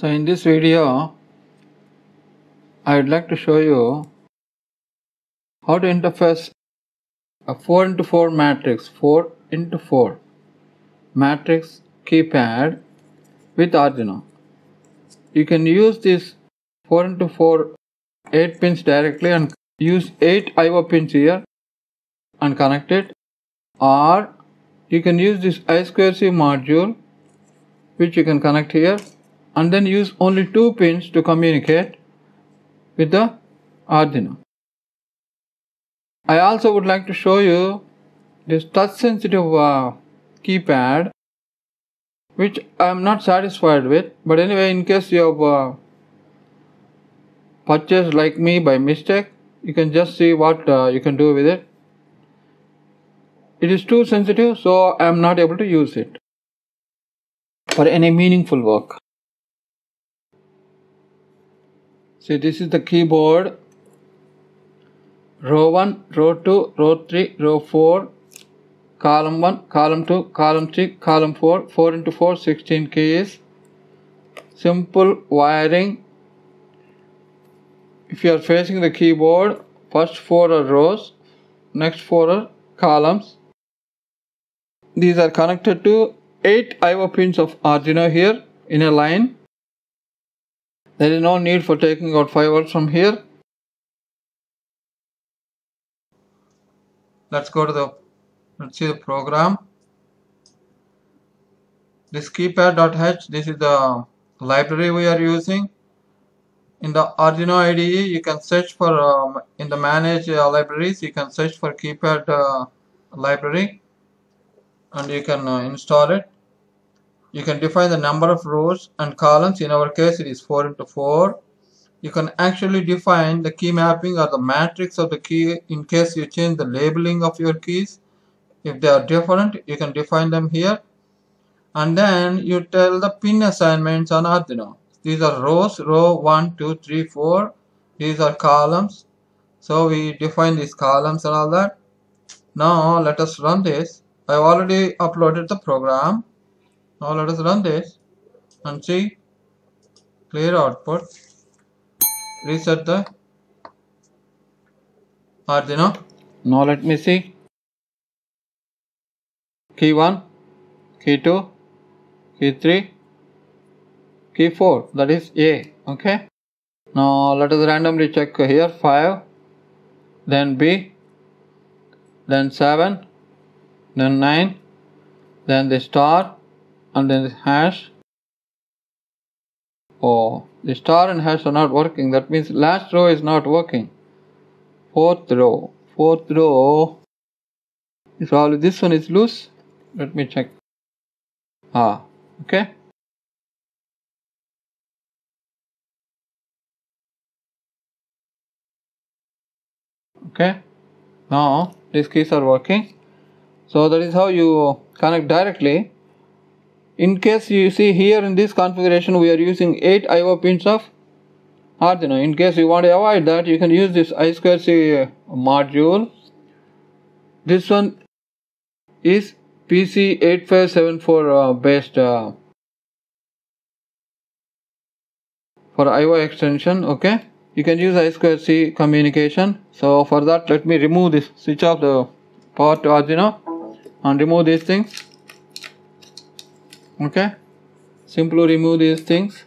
So in this video, I would like to show you how to interface a 4x4 matrix keypad with Arduino. You can use this 4x4 8 pins directly and use 8 I/O pins here and connect it, or you can use this I2C module which you can connect here and then use only 2 pins to communicate with the Arduino. I also would like to show you this touch sensitive keypad which I am not satisfied with, but anyway, in case you have purchased like me by mistake, you can just see what you can do with it. It is too sensitive, so I am not able to use it for any meaningful work. See, this is the keyboard. Row 1, row 2, row 3, row 4, column 1, column 2, column 3, column 4, 4x4, 16 keys. Simple wiring. If you are facing the keyboard, first 4 are rows, next 4 are columns. These are connected to 8 I/O pins of Arduino here in a line. There is no need for taking out 5 volts from here. Let's see the program. This keypad.h, this is the library we are using. In the Arduino IDE, you can search for, in the manage libraries, you can search for keypad library and you can install it. You can define the number of rows and columns. In our case, it is 4x4. You can actually define the key mapping or the matrix of the key in case you change the labeling of your keys. If they are different, you can define them here. And then you tell the pin assignments on Arduino. These are rows, row 1, 2, 3, 4. These are columns. So we define these columns and all that. Now let us run this. I have already uploaded the program. Now let us run this and see. Clear output. Reset the Arduino. Now let me see. Key 1, key 2, key 3, key 4, that is A. Okay. Now let us randomly check here. 5, then B, then 7, then 9, then the star, and then the hash. Oh, the star and hash are not working. That means last row is not working. Fourth row is probably this one is loose. Let me check. Okay. Okay, now these keys are working. So that is how you connect directly. In case you see here in this configuration, we are using 8 I/O pins of Arduino. In case you want to avoid that, you can use this I2C module. This one is PC8574 based for I/O extension. Okay, you can use I2C communication. So for that, let me remove this, switch off the power to Arduino and remove these things. Okay, simply remove these things.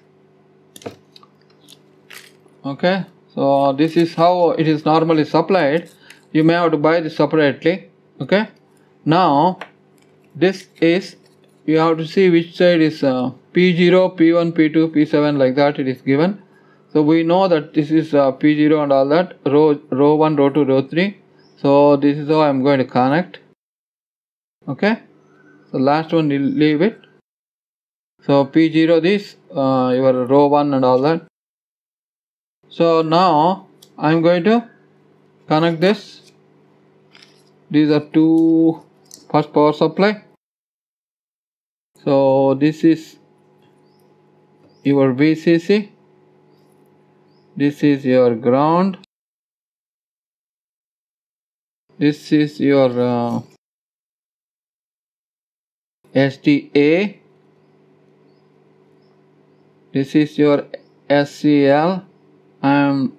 Okay, so this is how it is normally supplied. You may have to buy this separately. Okay, now this is, you have to see which side is P0, P1, P2, P7, like that it is given. So we know that this is P0 and all that, row 1, row 2, row 3. So this is how I am going to connect. Okay, so last one you leave it. So P0 this, your row 1 and all that. So now I am going to connect this. These are two first power supply. So this is your VCC. This is your ground. This is your SDA. This is your SCL. I am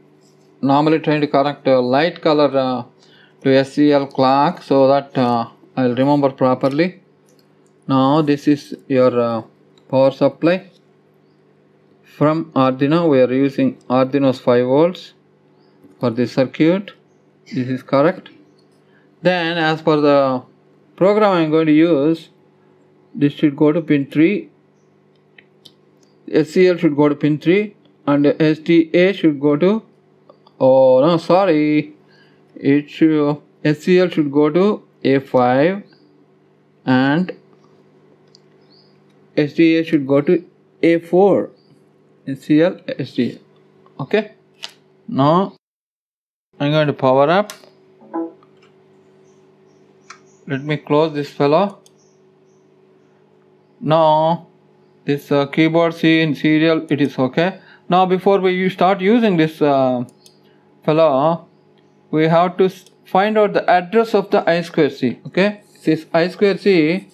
normally trying to connect a light color to SCL clock so that I'll remember properly. Now this is your power supply. From Arduino we are using Arduino's 5 volts for this circuit. This is correct. Then as per the program I am going to use, this should go to pin 3, SCL should go to pin 3, and SDA should go to, oh no sorry, it should, SCL should go to A5 and SDA should go to A4. SCL, SDA. Okay. Now I'm going to power up. Let me close this fellow. Now this keyboard C in serial, it is okay. Now before we start using this fellow, we have to find out the address of the I2C. Okay, this I2C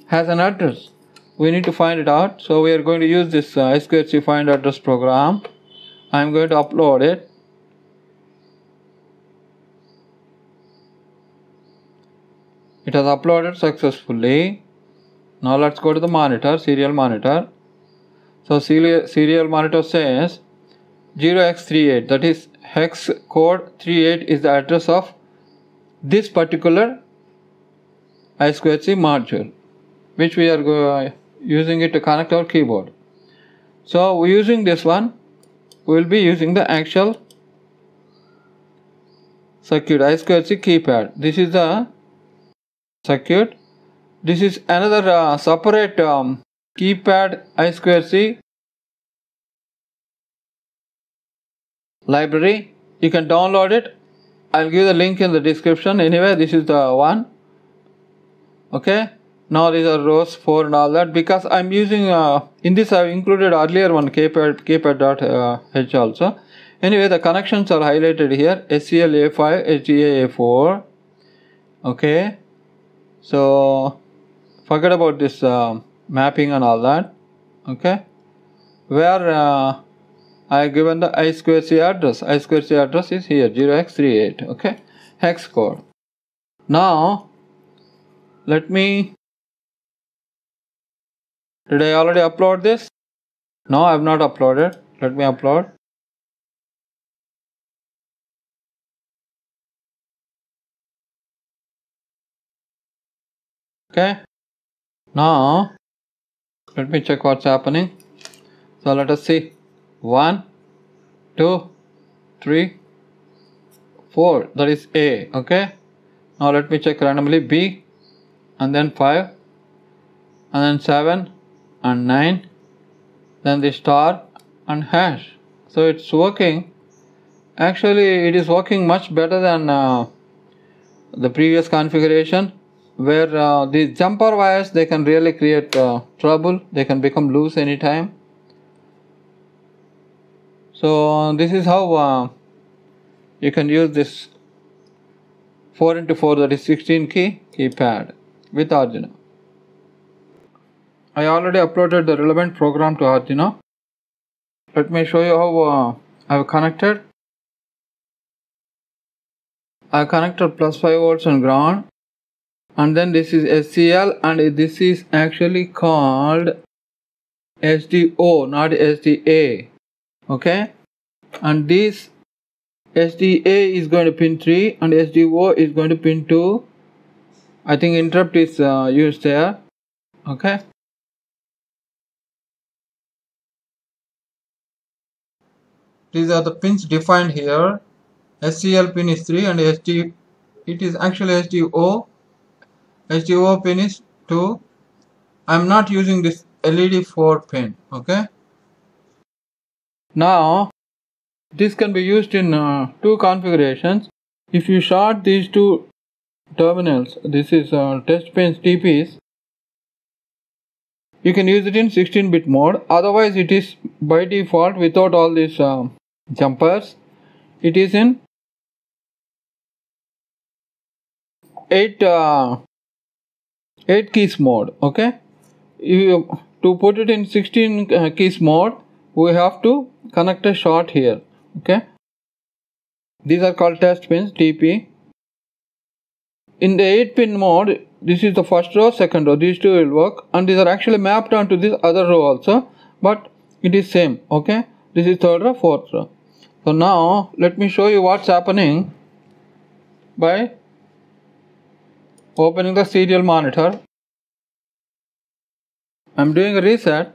has an address. We need to find it out. So we are going to use this I2C find address program. I am going to upload it. It has uploaded successfully. Now let's go to the monitor, serial monitor. So serial monitor says 0x38, that is hex code 38 is the address of this particular I2C module, which we are using it to connect our keyboard. So we're using this one. We will be using the actual circuit I2C keypad. This is the circuit. This is another separate keypad I2C library. You can download it. I'll give the link in the description. Anyway, this is the one. Okay. Now these are rows 4 and all that, because I'm using in this I've included earlier one keypad.h also. Anyway, the connections are highlighted here. SCL A5, SDA A4. Okay. So forget about this mapping and all that. Okay, where I have given the I2C address. I2C address is here, 0x38. Okay, hex code. Now let me, did I already upload this? No, I have not uploaded. Let me upload. Okay, now let me check what's happening. So let us see. 1, 2, 3, 4, that is A. Okay, now let me check randomly B, and then 5, and then 7 and 9, then the star and hash. So it's working. Actually it is working much better than the previous configuration, where these jumper wires, they can really create trouble. They can become loose anytime. So this is how you can use this 4x4, that is 16 key keypad with Arduino. I already uploaded the relevant program to Arduino. Let me show you how I have connected. I connected plus 5 volts and ground, and then this is SCL, and this is actually called SDO, not SDA. Okay, and this SDA is going to pin 3 and SDO is going to pin 2. I think interrupt is used there. Okay, these are the pins defined here. SCL pin is 3 and SD, it is actually SDO. SDO pin is 2. I'm not using this LED 4 pin. Okay, now this can be used in two configurations. If you short these two terminals, this is test pins TPs, you can use it in 16-bit mode. Otherwise it is by default without all these jumpers. It is in 8 keys mode. Okay, to put it in 16 keys mode, we have to connect a short here. Okay, these are called test pins, TP. In the 8-pin mode, this is the first row, second row, these two will work, and these are actually mapped onto this other row also, but it is same. Okay, this is third row, fourth row. So now let me show you what's happening by opening the serial monitor. I'm doing a reset.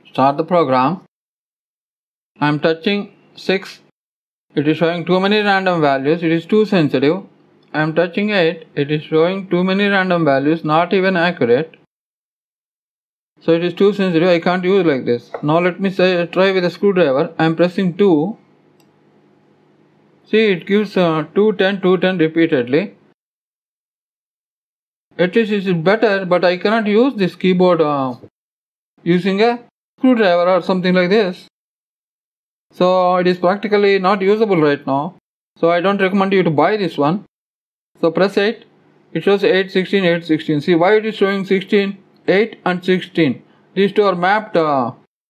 Start the program. I'm touching 6. It is showing too many random values. It is too sensitive. I'm touching 8. It is showing too many random values, not even accurate. So it is too sensitive. I can't use like this. Now let me try with a screwdriver. I'm pressing 2. See, it gives 210, 210 repeatedly. At least it is better, but I cannot use this keyboard using a screwdriver or something like this. So it is practically not usable right now. So I don't recommend you to buy this one. So press 8. It shows 8, 16, 8, 16. See why it is showing 16, 8 and 16. These two are mapped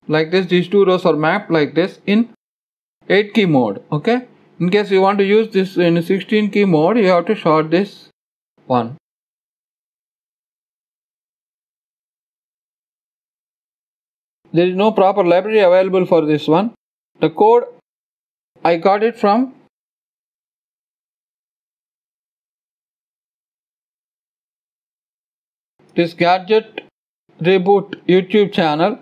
like this. These two rows are mapped like this in 8 key mode. Okay. In case you want to use this in 16 key mode, you have to short this one. There is no proper library available for this one. The code, I got it from this Gadget Reboot YouTube channel.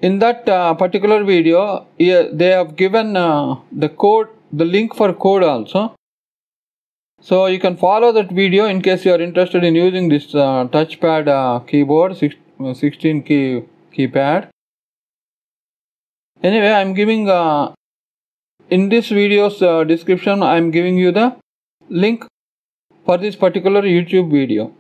In that particular video, they have given the code, the link for code also. So you can follow that video in case you are interested in using this touchpad keyboard, 16 key keypad. Anyway, I'm giving in this video's description, I'm giving you the link for this particular YouTube video.